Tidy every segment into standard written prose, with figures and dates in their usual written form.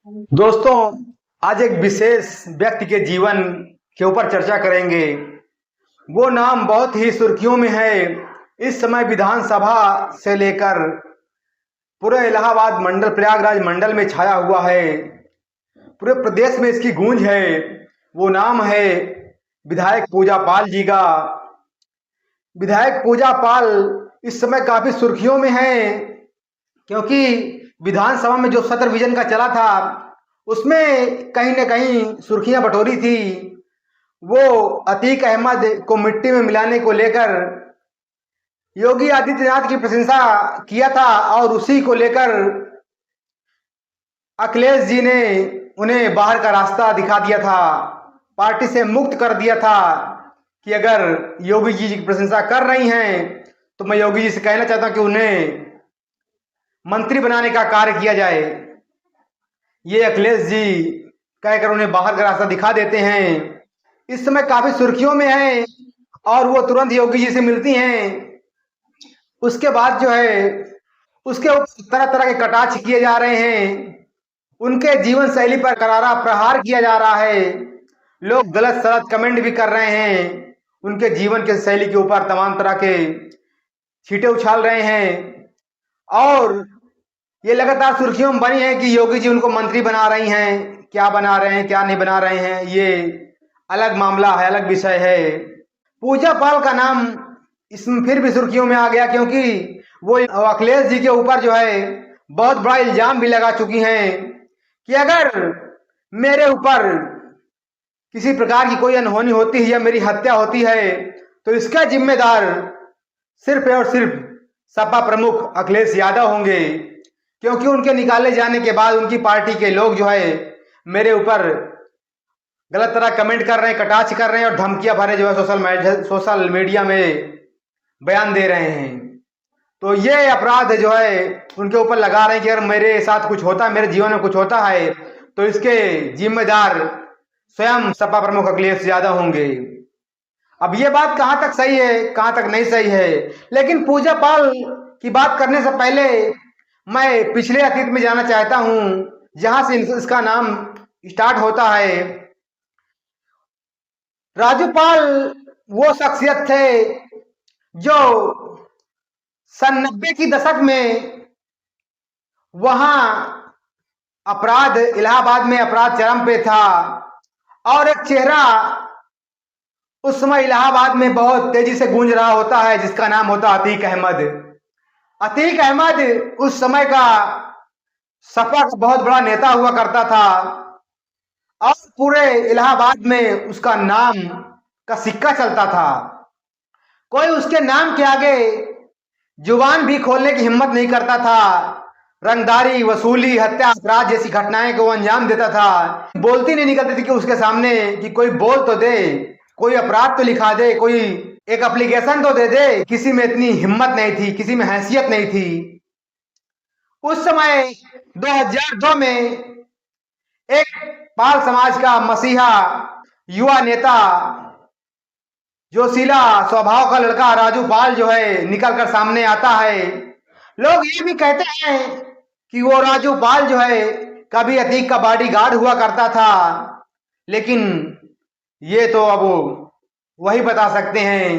दोस्तों, आज एक विशेष व्यक्ति के जीवन के ऊपर चर्चा करेंगे। वो नाम बहुत ही सुर्खियों में है। इस समय विधानसभा से लेकर पूरे इलाहाबाद मंडल, प्रयागराज मंडल में छाया हुआ है। पूरे प्रदेश में इसकी गूंज है। वो नाम है विधायक पूजा पाल जी का। विधायक पूजा पाल इस समय काफी सुर्खियों में है, क्योंकि विधानसभा में जो सत्र विजन का चला था उसमें कहीं न कहीं सुर्खियां बटोरी थी। वो अतीक अहमद को मिट्टी में मिलाने को लेकर योगी आदित्यनाथ की प्रशंसा किया था, और उसी को लेकर अखिलेश जी ने उन्हें बाहर का रास्ता दिखा दिया था, पार्टी से मुक्त कर दिया था कि अगर योगी जी की प्रशंसा कर रही हैं तो मैं योगी जी से कहना चाहता हूं कि उन्हें मंत्री बनाने का कार्य किया जाए। ये अखिलेश जी कहकर उन्हें बाहर का रास्ता दिखा देते हैं। इस समय काफी सुर्खियों में है और वो तुरंत योगी जी से मिलती हैं। उसके बाद जो है उसके तरह तरह के कटाक्ष किए जा रहे हैं। उनके जीवन शैली पर करारा प्रहार किया जा रहा है। लोग गलत सलत कमेंट भी कर रहे हैं। उनके जीवन के शैली के ऊपर तमाम तरह के छींटे उछाल रहे हैं, और ये लगातार सुर्खियों में बनी है कि योगी जी उनको मंत्री बना रही हैं। क्या बना रहे हैं, क्या नहीं बना रहे हैं, ये अलग मामला है, अलग विषय है। पूजा पाल का नाम इसमें फिर भी सुर्खियों में आ गया, क्योंकि वो अखिलेश जी के ऊपर जो है बहुत बड़ा इल्जाम भी लगा चुकी हैं कि अगर मेरे ऊपर किसी प्रकार की कोई अनहोनी होती है या मेरी हत्या होती है तो इसका जिम्मेदार सिर्फ और सिर्फ सपा प्रमुख अखिलेश यादव होंगे, क्योंकि उनके निकाले जाने के बाद उनकी पार्टी के लोग जो है मेरे ऊपर गलत तरह कमेंट कर रहे हैं, कटाक्ष कर रहे हैं और धमकियां भरे जो है सोशल मीडिया में बयान दे रहे हैं। तो ये अपराध जो है उनके ऊपर लगा रहे हैं कि अगर मेरे साथ कुछ होता है, मेरे जीवन में कुछ होता है तो इसके जिम्मेदार स्वयं सपा प्रमुख अखिलेश यादव होंगे। अब ये बात कहां तक सही है, कहां तक नहीं सही है, लेकिन पूजा पाल की बात करने से पहले मैं पिछले अतीत में जाना चाहता हूं, जहां से इसका नाम स्टार्ट होता है। राजूपाल वो शख्सियत थे जो सन 90 की दशक में वहां अपराध, इलाहाबाद में अपराध चरम पे था, और एक चेहरा उस समय इलाहाबाद में बहुत तेजी से गूंज रहा होता है जिसका नाम होता अतीक अहमद। अतीक अहमद उस समय का सपा का बहुत बड़ा नेता हुआ करता था, और पूरे इलाहाबाद में उसका नाम का सिक्का चलता था। कोई उसके नाम के आगे जुबान भी खोलने की हिम्मत नहीं करता था। रंगदारी, वसूली, हत्या, अपराध जैसी घटनाएं को अंजाम देता था। बोलती नहीं निकलती थी कि उसके सामने कि कोई बोल तो दे, कोई अपराध तो लिखा दे, कोई एक एप्लीकेशन तो दे दे। किसी में इतनी हिम्मत नहीं थी, किसी में हैसियत नहीं थी। उस समय 2002 में एक पाल समाज का मसीहा युवा नेता, जोशीला स्वभाव का लड़का राजू पाल जो है निकलकर सामने आता है। लोग ये भी कहते हैं कि वो राजू पाल जो है कभी अतीक का बॉडीगार्ड हुआ करता था, लेकिन ये तो अब वही बता सकते हैं।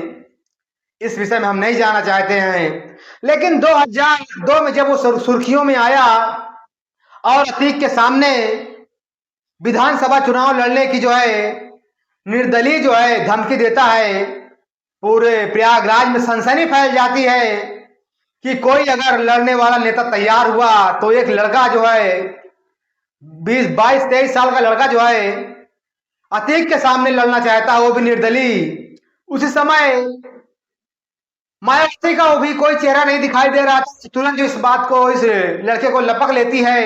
इस विषय में हम नहीं जाना चाहते हैं। लेकिन 2002 में जब वो सुर्खियों में आया और अतीक के सामने विधानसभा चुनाव लड़ने की जो है निर्दलीय जो है धमकी देता है, पूरे प्रयागराज में सनसनी फैल जाती है कि कोई अगर लड़ने वाला नेता तैयार हुआ तो एक लड़का जो है 22-23 साल का लड़का जो है अतीक के सामने लड़ना चाहता है, वो भी निर्दलीय। उसी समय मायावती का वो भी कोई चेहरा नहीं दिखाई दे रहा था। तुरंत जो इस बात को, इस लड़के को लपक लेती है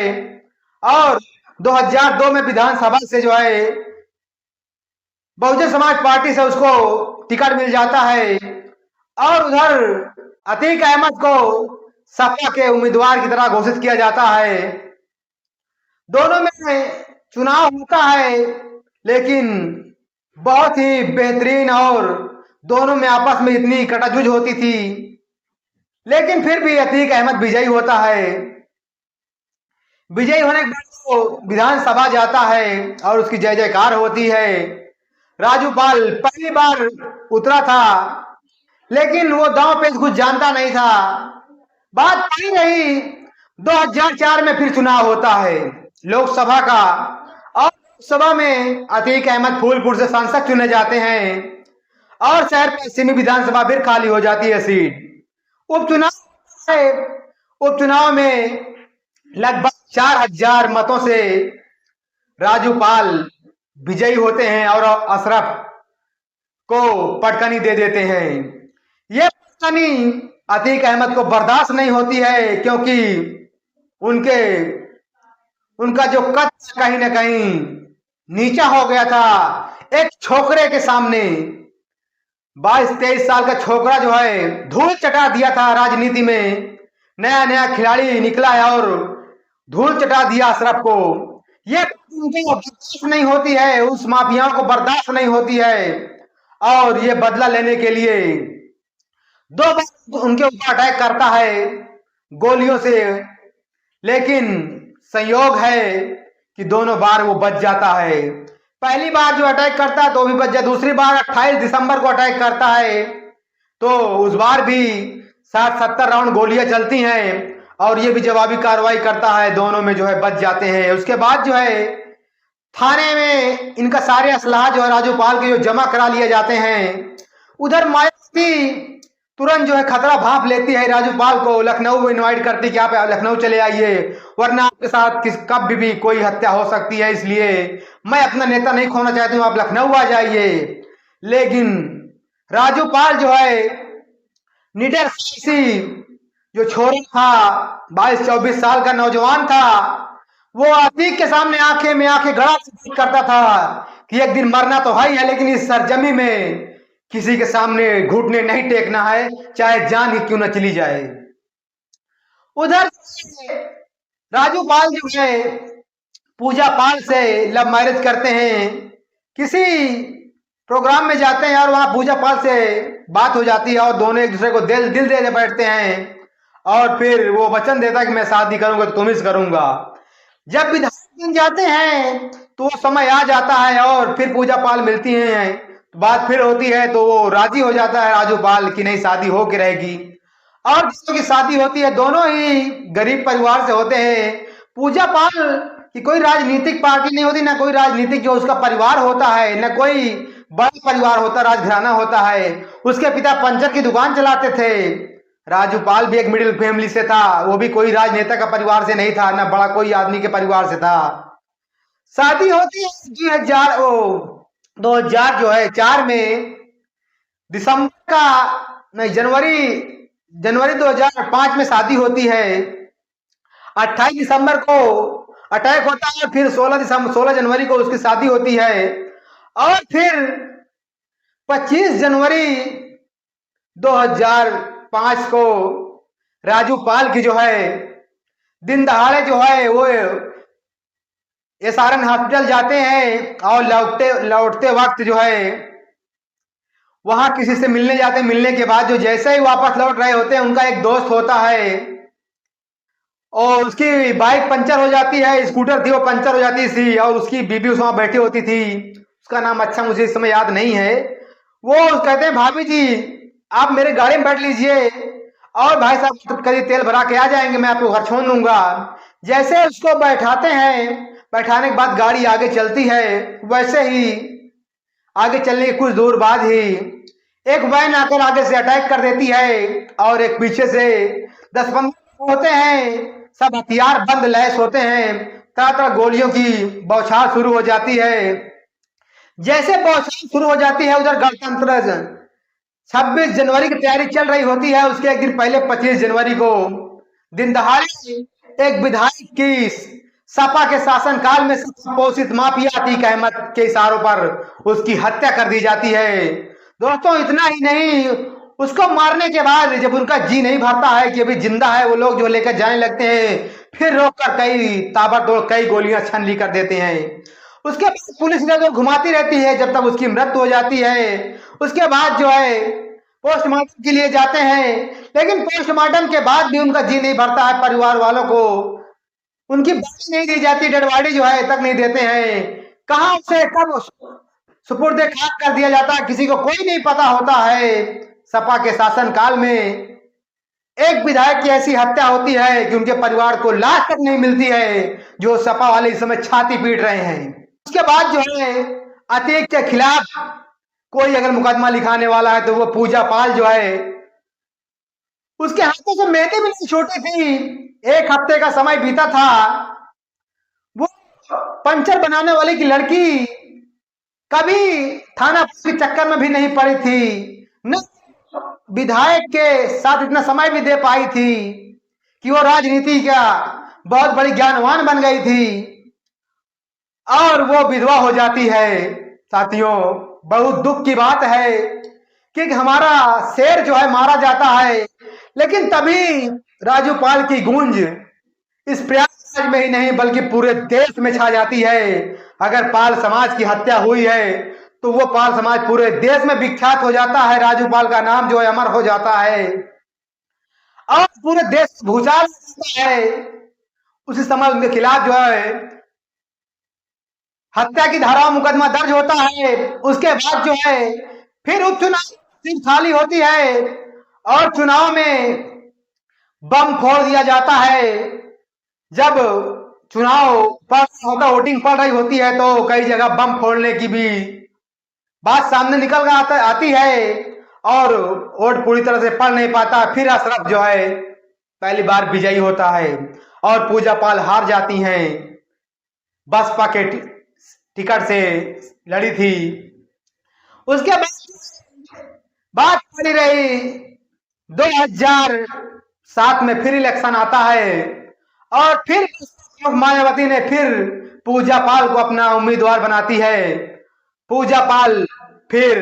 और 2002 में विधानसभा से जो है बहुजन समाज पार्टी से उसको टिकट मिल जाता है, और उधर अतीक अहमद को सपा के उम्मीदवार की तरह घोषित किया जाता है। दोनों में चुनाव होता है, लेकिन बहुत ही बेहतरीन, और दोनों में आपस में इतनी कटाजुज होती थी, लेकिन फिर भी अतीक अहमद विजयी होता है। विजयी होने के बाद वो विधानसभा जाता है और उसकी जय जयकार होती है। राजूपाल पहली बार उतरा था, लेकिन वो दांव पेच कुछ जानता नहीं था। बात नहीं रही, 2004 में फिर चुनाव होता है लोकसभा का, और लोकसभा में अतीक अहमद फूलपुर से सांसद चुने जाते हैं और शहर पश्चिमी विधानसभा फिर खाली हो जाती है सीट। उपचुनाव है। उपचुनाव में लगभग 4000 मतों से राजूपाल विजयी होते हैं और अशरफ को पटकनी दे देते हैं। ये पटकनी अतीक अहमद को बर्दाश्त नहीं होती है, क्योंकि उनका जो कद कहीं ना कहीं नीचा हो गया था। एक छोकरे के सामने 22-23 साल का छोकरा जो है धूल चटा दिया था राजनीति में। नया नया खिलाड़ी निकला है और धूल चटा दिया अशरफ को। ये उनको बर्दाश्त नहीं होती है, उस माफियाओं को बर्दाश्त नहीं होती है, और ये बदला लेने के लिए 2 बार उनके ऊपर अटैक करता है गोलियों से, लेकिन संयोग है कि दोनों बार वो बच जाता है। पहली बार जो अटैक करता है तो भी बच जाता, दूसरी बार 28 दिसंबर को अटैक करता है तो उस बार भी 60-70 राउंड गोलियां चलती हैं और ये भी जवाबी कार्रवाई करता है, दोनों में जो है बच जाते हैं। उसके बाद जो है थाने में इनका सारे असलाह जो है राजूपाल के जो जमा करा लिए जाते हैं। उधर मायावती तुरंत जो है खतरा भांप लेती है राजूपाल को, लखनऊ इनवाइट करती कि आप लखनऊ चले आइए, वरना आपके साथ कभी भी कोई हत्या हो सकती है, इसलिए मैं अपना नेता नहीं खोना चाहती हूँ, आप लखनऊ आ जाइए। लेकिन राजूपाल जो है निडर सी जो छोरा था, 22-24 साल का नौजवान था, वो अतीक के सामने आंखें में आंखें गड़ा करता था कि एक दिन मरना तो है, लेकिन इस सरजमी में किसी के सामने घुटने नहीं टेकना है, चाहे जान ही क्यों न चली जाए। उधर राजूपाल जो है पूजा पाल से लव मैरिज करते हैं, किसी प्रोग्राम में जाते हैं और वहां पूजा पाल से बात हो जाती है और दोनों एक दूसरे को दिल दे बैठते हैं, और फिर वो वचन देता है कि मैं शादी करूंगा तो तुम ही करूंगा। जब विधायक बन जाते हैं तो वो समय आ जाता है और फिर पूजा पाल मिलती हैं, तो बात फिर होती है, तो वो राजी हो जाता है राजूपाल की नहीं शादी हो के रहेगी। और जिसकी की शादी होती है दोनों ही गरीब परिवार से होते हैं। पूजा पाल की कोई राजनीतिक पार्टी नहीं होती, ना कोई राजनीतिक जो उसका परिवार होता है, ना कोई बड़ा परिवार होता, राजघराना होता है। उसके पिता पंचर की दुकान चलाते थे। राजूपाल भी एक मिडिल फैमिली से था, वो भी कोई राजनेता का परिवार से नहीं था, ना बड़ा कोई आदमी के परिवार से था। शादी होती है 2000 जो है 4 में, दिसंबर का नहीं जनवरी 2005 में शादी होती है। 28 दिसंबर को अटैक होता है, फिर 16 जनवरी को उसकी शादी होती है, और फिर 25 जनवरी 2005 को राजूपाल की जो है दिन दहाड़े जो है वो एसआरएन हॉस्पिटल जाते हैं, और लौटते वक्त जो है वहां किसी से मिलने जाते हैं। मिलने के बाद जो जैसे ही वापस लौट रहे होते हैं, उनका एक दोस्त होता है और उसकी बाइक पंचर हो जाती है, स्कूटर थी वो पंचर हो जाती थी, और उसकी बीबी उसमें बैठी होती थी, उसका नाम अच्छा मुझे इस समय याद नहीं है। वो कहते हैं भाभी जी आप मेरे गाड़ी में बैठ लीजिए और भाई साहब करीब तेल भरा के आ जाएंगे, मैं आपको घर छोड़ दूंगा। जैसे उसको बैठाते हैं, बैठाने के बाद गाड़ी आगे चलती है, वैसे ही आगे चलने के कुछ दूर बाद ही एक वैन आकर आगे से अटैक कर देती है, और एक पीछे से 10-15 होते हैं, सब हथियार बंद लैस होते हैं, तरह तरह गोलियों की बौछार शुरू हो जाती है। जैसे बौछार शुरू हो जाती है, उधर गणतंत्र 26 जनवरी की तैयारी चल रही होती है। उसके एक दिन पहले 25 जनवरी को दिन दहाड़े एक विधायक की सपा के शासनकाल में पोषित माफिया अतीक अहमद के इशारों पर उसकी हत्या कर दी जाती है। दोस्तों इतना ही नहीं, उसको मारने के बाद जब उनका जी नहीं भरता है कि अभी जिंदा है, वो लोग जो लेकर जाने लगते हैं, फिर रोककर ताबड़तोड़ कई गोलियां छानली कर देते हैं। उसके बाद पुलिस ने जो घुमाती रहती है जब तक उसकी मृत्यु हो जाती है। उसके बाद जो है पोस्टमार्टम के लिए जाते हैं, लेकिन पोस्टमार्टम के बाद भी उनका जी नहीं भरता है। परिवार वालों को उनकी बॉडी नहीं दी जाती, डेड बॉडी जो है तक नहीं देते हैं। कहाँ उसे कब सुपुर्द खाक कर दिया जाता है, किसी को कोई नहीं पता होता है। सपा के शासन काल में एक विधायक की ऐसी हत्या होती है कि उनके परिवार को लाश तक नहीं मिलती है, जो सपा वाले इस समय छाती पीट रहे हैं। उसके बाद जो है अतीक के खिलाफ कोई अगर मुकदमा लिखाने वाला है तो वो पूजा पाल जो है, उसके हाथों से मेहंदी भी नहीं छूटी थी। एक हफ्ते का समय बीता था, वो पंचर बनाने वाली की लड़की कभी थाना के चक्कर में भी नहीं पड़ी थी, न विधायक के साथ इतना समय भी दे पाई थी कि वो राजनीति का बहुत बड़ी ज्ञानवान बन गई थी, और वो विधवा हो जाती है। साथियों, बहुत दुख की बात है कि हमारा शेर जो है मारा जाता है, लेकिन तभी राजू पाल की गूंज इस प्रयास में ही नहीं बल्कि पूरे देश में छा जाती है। अगर पाल समाज की हत्या हुई है तो वो पाल समाज पूरे देश में विख्यात हो जाता है, राजू पाल का नाम जो है अमर हो जाता है और पूरे देश भूचाल है। उसी समय उनके खिलाफ जो है हत्या की धारा मुकदमा दर्ज होता है। उसके बाद जो है फिर उपचुनाव खाली होती है और चुनाव में बम फोड़ दिया जाता है। जब चुनाव होता, वोटिंग पड़ रही होती है तो कई जगह बम फोड़ने की भी बात सामने निकल कर आती है और वोट पूरी तरह से पड़ नहीं पाता। फिर अशरफ जो है पहली बार विजयी होता है और पूजा पाल हार जाती हैं। बसपा के टिकट से लड़ी थी। उसके बाद बात चली रही, 2007 में फिर इलेक्शन आता है और फिर मायावती ने फिर पूजा पाल को अपना उम्मीदवार बनाती है। पूजा पाल फिर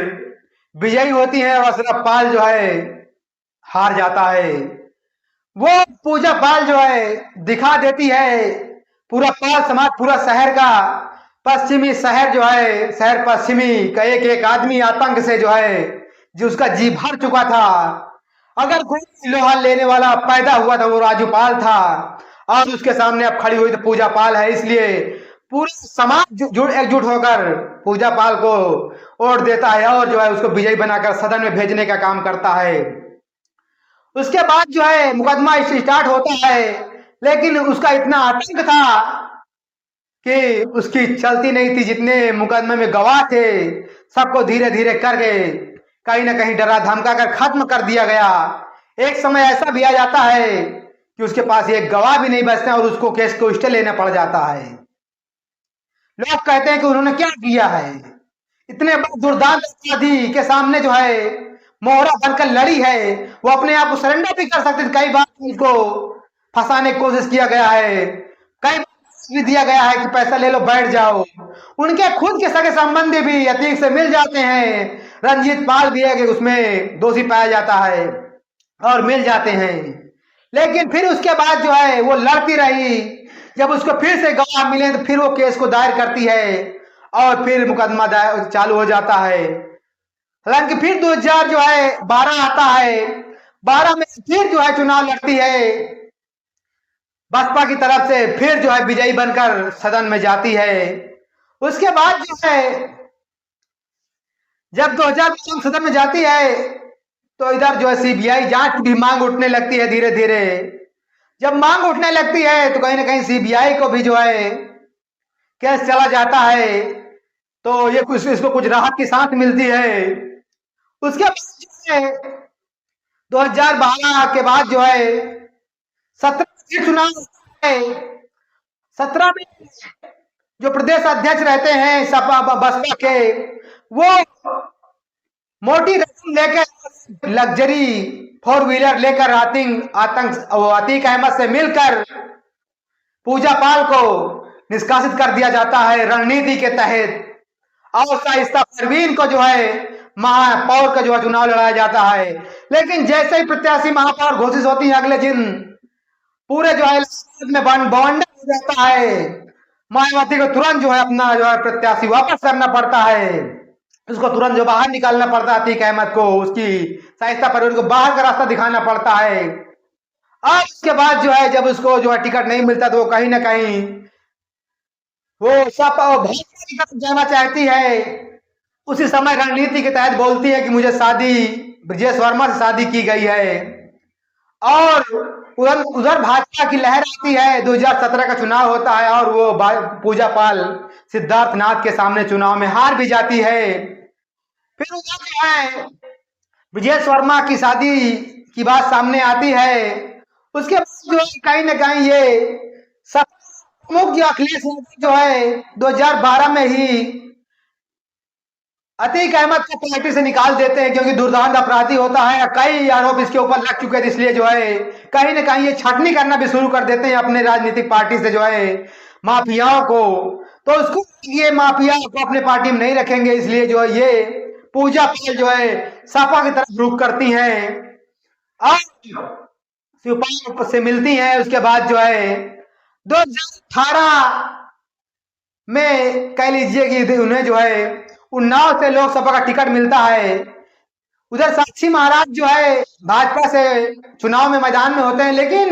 विजयी होती है और अशरफ पाल जो है हार जाता है। वो पूजा पाल जो है दिखा देती है पूरा पाल समाज, पूरा शहर का पश्चिमी शहर जो है, शहर पश्चिमी का एक एक आदमी आतंक से जो है जो उसका जी भर चुका था। अगर कोई लोहा लेने वाला पैदा हुआ था वो राजू पाल था और उसके सामने अब खड़ी हुई तो पूजा पाल है। इसलिए पूरा समाज एकजुट होकर पूजा पाल को वोट देता है और जो है उसको विजयी बनाकर सदन में भेजने का काम करता है। उसके बाद जो है मुकदमा स्टार्ट होता है, लेकिन उसका इतना आतंक था कि उसकी चलती नहीं थी। जितने मुकदमे में गवाह थे सबको धीरे धीरे करके कहीं ना कहीं डरा धमका कर खत्म कर दिया गया। एक समय ऐसा भी आ जाता है कि उसके पास एक गवाह भी नहीं बचते और उसको केस को स्टे लेना पड़ जाता है। लोग कहते हैं कि उन्होंने क्या किया है, इतने दुर्दांत अपराधी के सामने जो है मोहरा बनकर लड़ी है, वो अपने आप को सरेंडर भी कर सकते थे। कई बार उसको फंसाने की कोशिश किया गया है, कई भी दिया गया है कि पैसा ले लो बैठ जाओ। उनके खुद के सगे संबंधी भी अतीक से मिल जाते हैं। रंजीत पाल भी है कि उसमें दोषी पाया जाता है और मिल जाते हैं, लेकिन फिर उसके बाद जो है वो लड़ती रही। जब उसको फिर से गवाह मिले तो फिर वो केस को दायर करती है और फिर मुकदमा चालू हो जाता है। हालांकि फिर 2000 जो है 12 आता है, 12 में फिर जो है चुनाव लड़ती है बसपा की तरफ से, फिर जो है विजयी बनकर सदन में जाती है। उसके बाद जो है जब 2000 सदन में जाती है तो इधर जो है सीबीआई जांच की मांग उठने लगती है धीरे धीरे। जब मांग उठने लगती है तो कहीं ना कहीं सीबीआई को भी जो है केस चला जाता है, तो ये कुछ इसको कुछ राहत की सांस मिलती है। उसके बाद 2012 के बाद जो है 17 चुनाव है। 17 में जो प्रदेश अध्यक्ष रहते हैं सपा बसपा के, वो मोटी रकम लेकर लग्जरी 4 व्हीलर लेकर अतीक अहमद से मिलकर पूजा पाल को निष्कासित कर दिया जाता है रणनीति के तहत, और शाइस्ता परवीन को जो है महापौर का जो है चुनाव लड़ाया जाता है। लेकिन जैसे ही प्रत्याशी महापौर घोषित होती है अगले दिन पूरे जो है में बवंडर हो जाता है। मायावती को तुरंत जो है अपना जो है प्रत्याशी वापस करना पड़ता है, उसको तुरंत जो बाहर निकालना पड़ता है अतीक अहमद को, उसकी शाइस्ता परवीन को बाहर का रास्ता दिखाना पड़ता है। और उसके बाद जो है जब उसको जो है टिकट नहीं मिलता तो वो कहीं ना कहीं वो सपा भाजपा की तरफ जाना चाहती है। उसी समय रणनीति के तहत बोलती है कि मुझे शादी ब्रजेश वर्मा से शादी की गई है। और उधर उधर भाजपा की लहर आती है। 2017 का चुनाव होता है और वो पूजा पाल सिद्धार्थ नाथ के सामने चुनाव में हार भी जाती है। फिर उधर जो है ब्रजेश वर्मा की शादी की बात सामने आती है। उसके बाद जो है कहीं ना कहीं ये सब प्रमुख जो अखिलेश यादव जो है 2012 में ही अतीक अहमद को पार्टी से निकाल देते हैं क्योंकि दुर्दांत अपराधी होता है। कई आरोप इसके ऊपर लग चुके थे, इसलिए जो है कहीं ना कहीं ये छटनी करना भी शुरू कर देते हैं अपने राजनीतिक पार्टी से जो है माफियाओं को। तो उसको ये माफिया को अपने पार्टी में नहीं रखेंगे, इसलिए जो है ये पूजा पाल जो है सपा की तरफ रुख करती हैं और शिवपाल से मिलती हैं। उसके बाद जो है 2018 में कह लीजिए कि उन्हें जो है उन्नाव से लोकसभा का टिकट मिलता है। उधर साक्षी महाराज जो है भाजपा से चुनाव में मैदान में होते हैं, लेकिन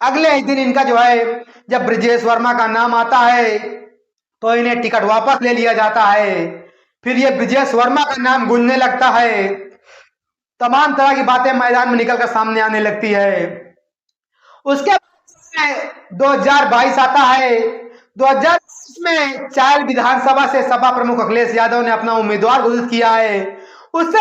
अगले ही दिन इनका जो है जब ब्रजेश वर्मा का नाम आता है तो इन्हें टिकट वापस ले लिया जाता है। फिर ये ब्रजेश वर्मा का नाम गूंजने लगता है, तमाम तरह की बातें मैदान में निकलकर सामने आने लगती है। उसके बाद 2022 आता है। 2022 में चायल विधानसभा से सपा प्रमुख अखिलेश यादव ने अपना उम्मीदवार घोषित किया है। उससे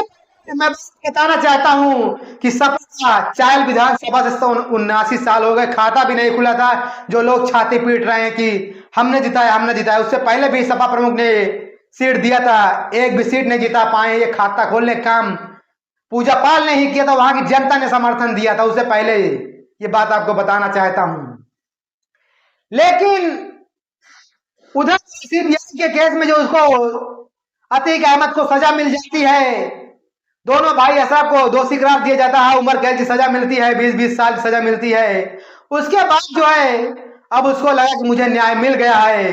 मैं बताना चाहता हूं कि सपा चायल विधानसभा से 79 साल हो गए, खाता भी नहीं खुला था। जो लोग छाती पीट रहे हैं कि हमने जिताया हमने जिताया, उससे पहले भी सपा प्रमुख ने सीट दिया था, एक भी सीट नहीं जिता पाए। ये खाता खोलने का काम पूजा पाल ने ही किया था, वहां की जनता ने समर्थन दिया था उससे पहले। ये बात आपको बताना चाहता हूं। लेकिन उधर सीबीआई के केस में जो उसको अतीक अहमद को सजा मिल जाती है, दोनों भाई अशरफ को दोषी करार दिया जाता है, उम्र कैद की सजा मिलती है, 20-20 साल की सजा मिलती है। उसके बाद जो है अब उसको लगा कि मुझे न्याय मिल गया है।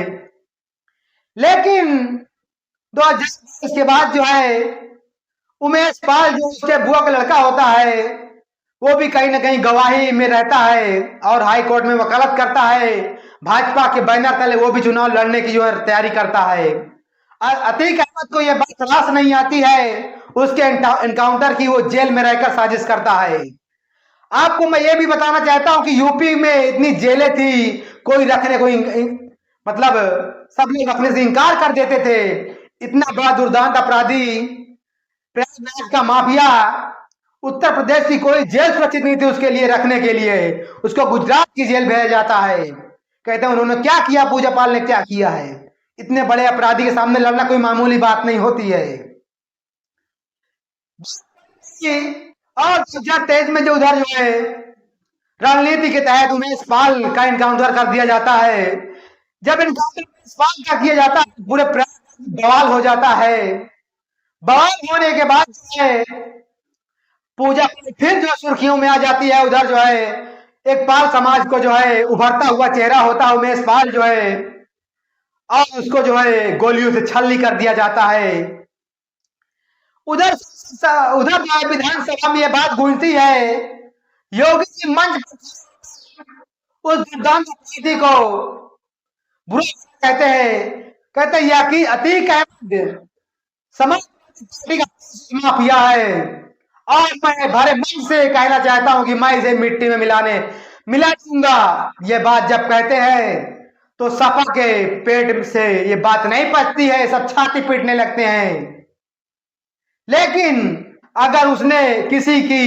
लेकिन 2000 के बाद जो है उमेश पाल जो उसके बुआ का लड़का होता है वो भी कहीं ना कहीं गवाही में रहता है और हाई कोर्ट में वकालत करता है। भाजपा के बैनर तले वो भी चुनाव लड़ने की जो है तैयारी करता है। अतीक अहमद को यह बात तलाश नहीं आती है उसके एनकाउंटर की, वो जेल में रहकर साजिश करता है। आपको मैं ये भी बताना चाहता हूं कि यूपी में इतनी जेलें थी, कोई रखने कोई मतलब सब लोग रखने से इंकार कर देते थे। इतना बड़ा दुर्दांत अपराधी प्रयागराज का माफिया, उत्तर प्रदेश की कोई जेल सुरक्षित नहीं थी उसके लिए रखने के लिए, उसको गुजरात की जेल भेजा जाता है। कहते हैं उन्होंने क्या किया, पूजा पाल ने क्या किया है। इतने बड़े अपराधी के सामने लड़ना कोई मामूली बात नहीं होती है। और 2023 में जो उधर जो है रणनीति के तहत उमेश पाल का एनकाउंटर कर दिया जाता है। जब एनकाउंटर उमेश पाल का किया जाता है पूरे बवाल हो जाता है। बवाल होने के बाद जो है पूजा फिर जो सुर्खियों में आ जाती है। उधर जो है एक पाल समाज को जो है उभरता हुआ चेहरा होता है उमेश पाल जो है, और उसको जो है गोलियों से छलनी कर दिया जाता है। उधर उधर जो है विधानसभा में ये बात गूंजती है, योगी जी मंच उस दुर्दांत अपराधी को बुरा कहते हैं, कहते हैं कि अतीक अहमद समाज माफिया है। और मैं भरे मन से कहना चाहता हूं कि मैं इसे मिट्टी में मिला दूंगा। ये बात जब कहते हैं तो सपा के पेट से ये बात नहीं पचती है, सब छाती पीटने लगते हैं। लेकिन अगर उसने किसी की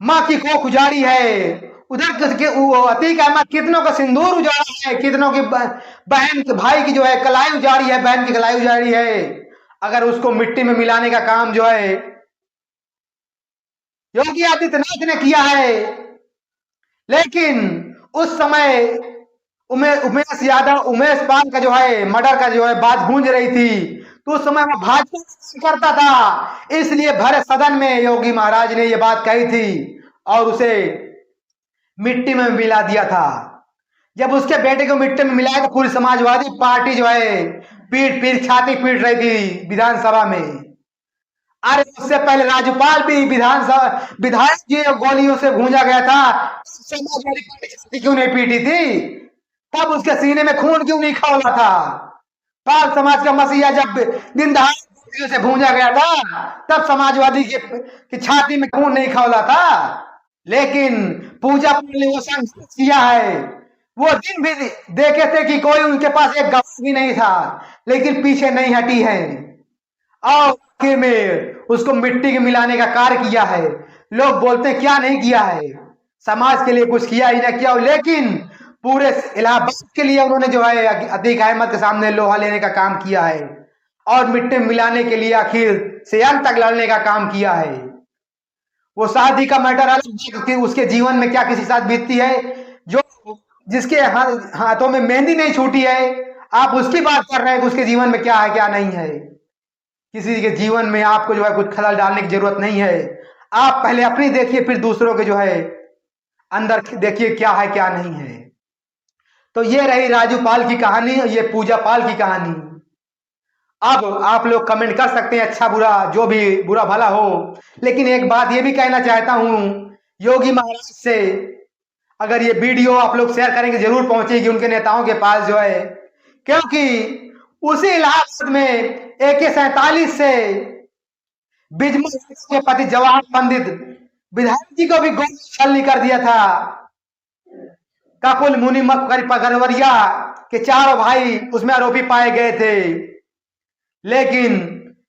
माँ की कोख उजाड़ी है, उधर अतीक अहमद कितनों का सिंदूर उजाड़ा है, कितनों की बहन भाई की जो है कलाई उजाड़ी है, बहन की कलाई उजाड़ी है, अगर उसको मिट्टी में मिलाने का काम जो है योगी आदित्यनाथ ने किया है। लेकिन उस समय उमेश यादव उमेश पाल का जो है मर्डर का जो है बात गूंज रही थी, तो उस समय वो भाजपा करता था, इसलिए भरे सदन में योगी महाराज ने ये बात कही थी और उसे मिट्टी में मिला दिया था। जब उसके बेटे को मिट्टी में मिलाया तो पूरी समाजवादी पार्टी जो है पीट छाती पीट रही थी विधानसभा में। अरे उससे पहले राज्यपाल भी विधानसभा विधायक जी गोलियों से भूंजा गया था, समाजवादी पार्टी छाती क्यों नहीं पीटी थी? तब उसके सीने में खून क्यों नहीं खौला था? पाल समाज का मसीहा जब दिन दहाड़े गोलियों से भूंजा गया था, तब समाजवादी की छाती में खून नहीं खौला था। लेकिन पूजा पाल ने वो संघर्ष किया है, वो दिन भी देखे थे कि कोई उनके पास एक गवाह भी नहीं था, लेकिन पीछे नहीं हटी है और आखिर में उसको मिट्टी के मिलाने का कार्य किया है। लोग बोलते हैं क्या नहीं किया है, समाज के लिए कुछ किया ही ना किया, लेकिन पूरे इलाहाबाद के लिए उन्होंने जो है अतीक अहमद के सामने लोहा लेने का काम किया है और मिट्टी में मिलाने के लिए आखिर से अंत तक लड़ने का काम किया है। वो शादी का मैटर अलग कि उसके जीवन में क्या किसी साथ बीतती है, जो जिसके हाथों में मेहंदी नहीं छूटी है, आप उसकी बात कर रहे हैं कि उसके जीवन में क्या है क्या नहीं है। किसी के जीवन में आपको जो है कुछ खलल डालने की जरूरत नहीं है। आप पहले अपनी देखिए, फिर दूसरों के जो है अंदर देखिए क्या है क्या नहीं है। तो ये रही राजू पाल की कहानी, ये पूजा पाल की कहानी। अब आप लोग कमेंट कर सकते हैं अच्छा बुरा, जो भी बुरा भला हो, लेकिन एक बात ये भी कहना चाहता हूं योगी महाराज से, अगर ये वीडियो आप लोग शेयर करेंगे जरूर पहुंचेगी उनके नेताओं के पास जो है, क्योंकि उसी इलाहाबाद में AK-47 से बिजमल के पति जवाहर पंडित विधायक जी को भी गोली छलनी कर दिया था। ककुल मुनि गरवरिया के चारों भाई उसमें आरोपी पाए गए थे, लेकिन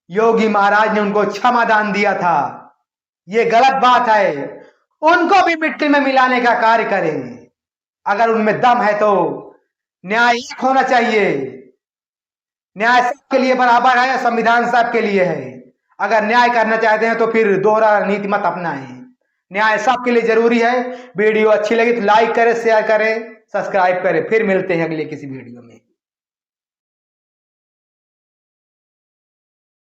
योगी महाराज ने उनको क्षमादान दिया था। ये गलत बात है, उनको भी मिट्टी में मिलाने का कार्य करें। अगर उनमें दम है तो न्याय एक होना चाहिए। न्याय सबके लिए बराबर है, संविधान सबके लिए है। अगर न्याय करना चाहते हैं तो फिर दोहरा नीति मत अपनाएं। न्याय सबके लिए जरूरी है। वीडियो अच्छी लगी तो लाइक करें, शेयर करें, सब्सक्राइब करें। फिर मिलते हैं अगले किसी वीडियो में।